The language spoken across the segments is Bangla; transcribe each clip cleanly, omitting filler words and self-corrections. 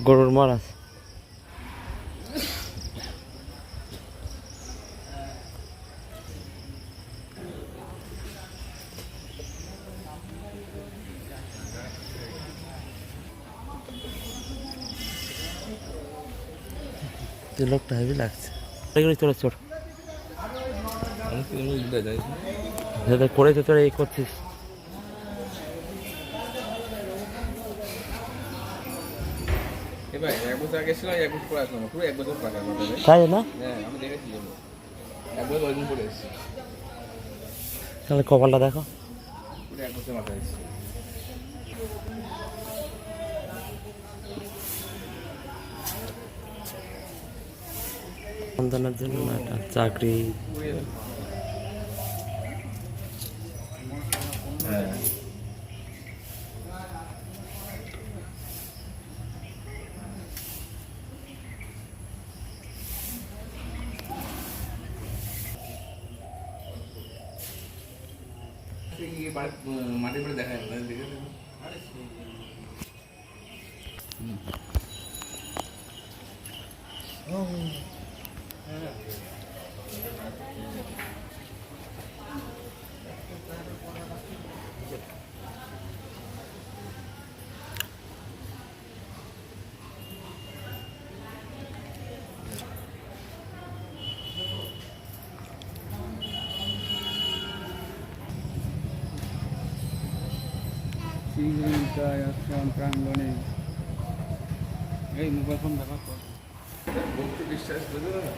গরুর মার আছে। লোকটা হেভি লাগছে। তোরা চোর করে তো তোরা এই করছিস। তাই না? তাহলে কপালটা দেখো। সন্তানের জন্য একটা চাকরি। মাটির পরে দেখা যায় প্রাঙ্গণে এই মোবাইল ফোন ব্যবহার কর ভক্তি বিশ্বাস বুঝলো না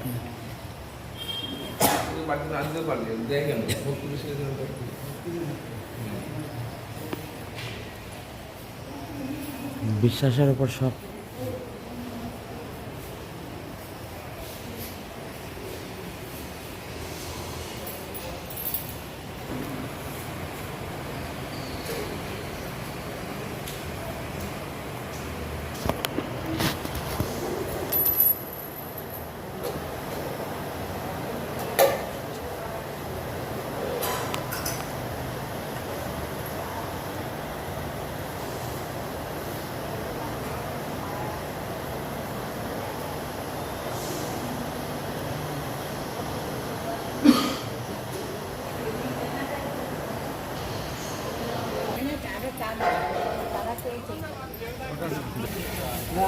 বাড়িতে আসতে পারলে দেখেন ভক্তি বিশ্বাস বিশ্বাসের উপর সব।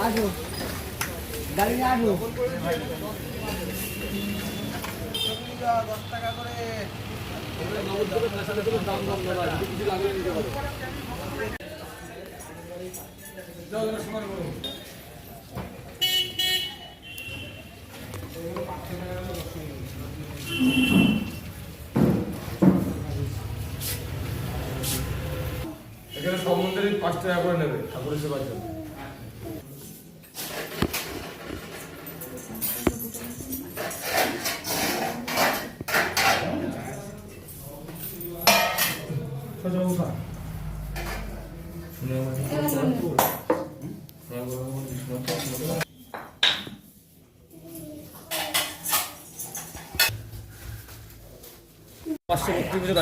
আসো গাড়ি নিয়ে আসো 10 টাকা করে এখানে সমুদ্রে 5 টাকা করে নেবে ঠাকুরের সেবার জন্য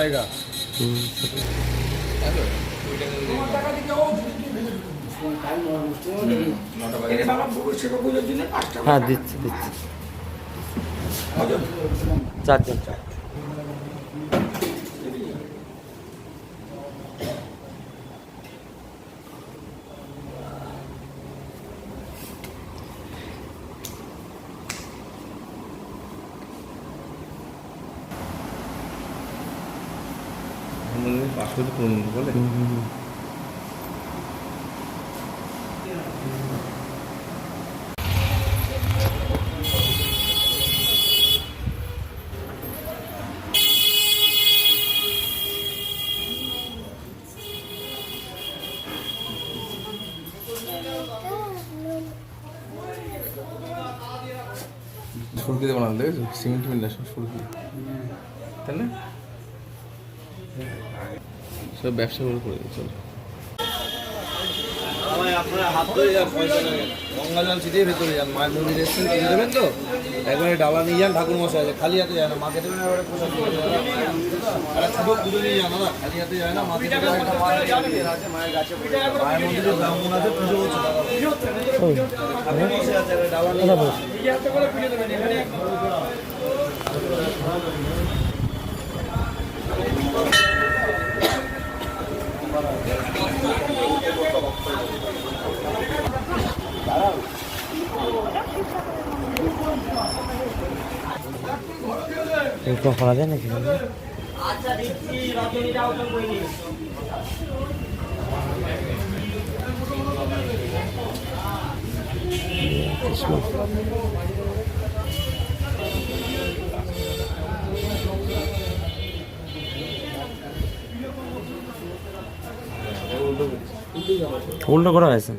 आएगा হ্যাঁ দিচ্ছি দিচ্ছি 4 জন। বলে সুরকিতে বানানো দেখেছো সিমেন্ট সুরকি তাই না সব ব্যবসা করে চলো আপনারা হাত ধরে যান, পয়সা নেবেন, গঙ্গা জল ছিটিয়ে ভেতরে যান, মায়ের মন্দিরে এসেছেন পুজো দেবেন তো একবারে ডালা নিয়ে যান, ঠাকুর মশাই আছে, খালি হাতে যায় না, মাকে দেবেন এবারে প্রসাদ দিয়ে দেবেন। একটা ছোট পুজো নিয়ে যান দাদা, খালি হাতে যায় না, মাকে দেবেন একটা মায়ের কাছে মায়ের মন্দিরে ব্রাহ্মণ আছে, পুজো হচ্ছে দাদা, ঠাকুর মশাই আছে, এবারে ডালা নিয়ে যান। কলা দেয় নাকি? উল্টো করা হয়েছে।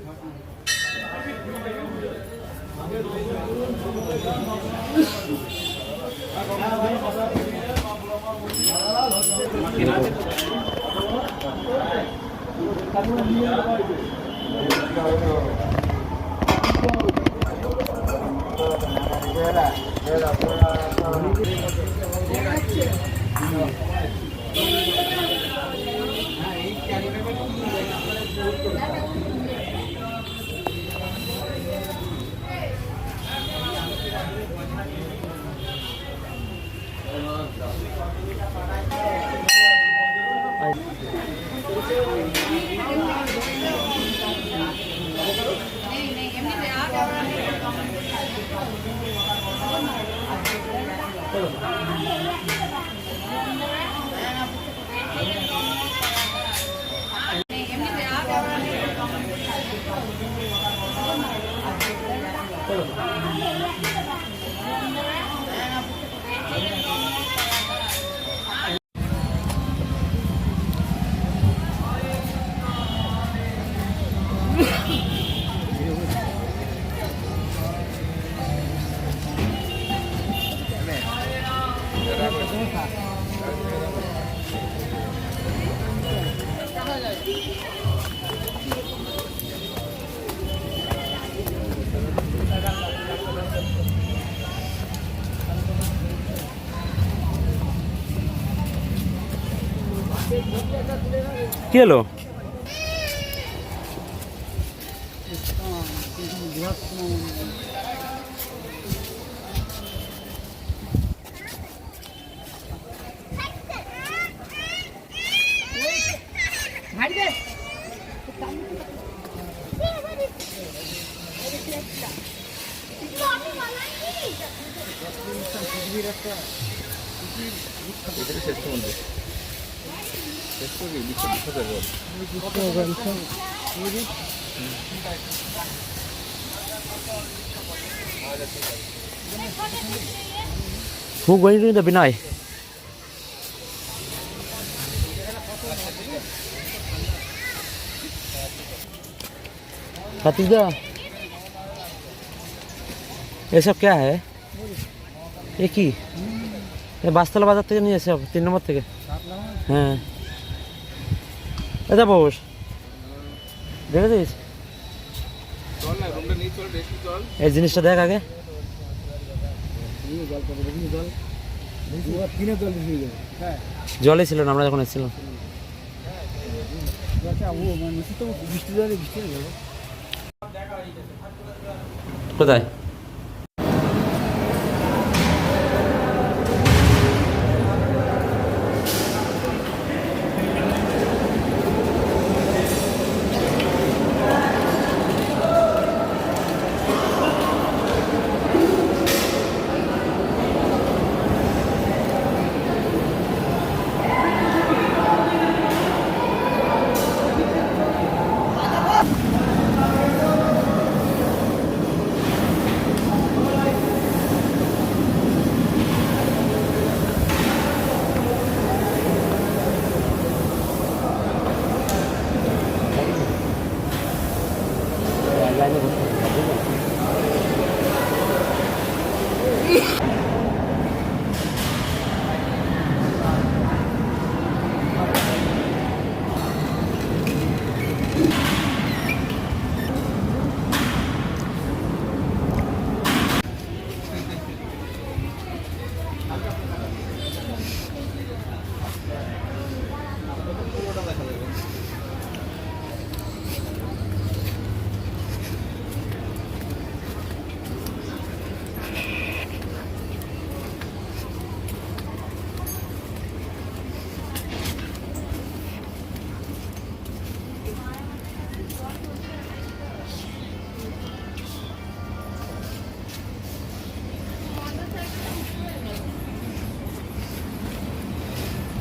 কি হলো? Who going to the Binay? Khatija, ये सब क्या है? एक ही ये बास्तला बाजार থেকে নিয়ে এসে 3 নম্বর থেকে। হ্যাঁ এটা বস দেখেছিস চল না, রুমটা নিয়ে চল, বেশি চল, এই জিনিসটা দেখ আগে। জলে ছিল না আমরা যখন এসেছিলাম। কোথায়?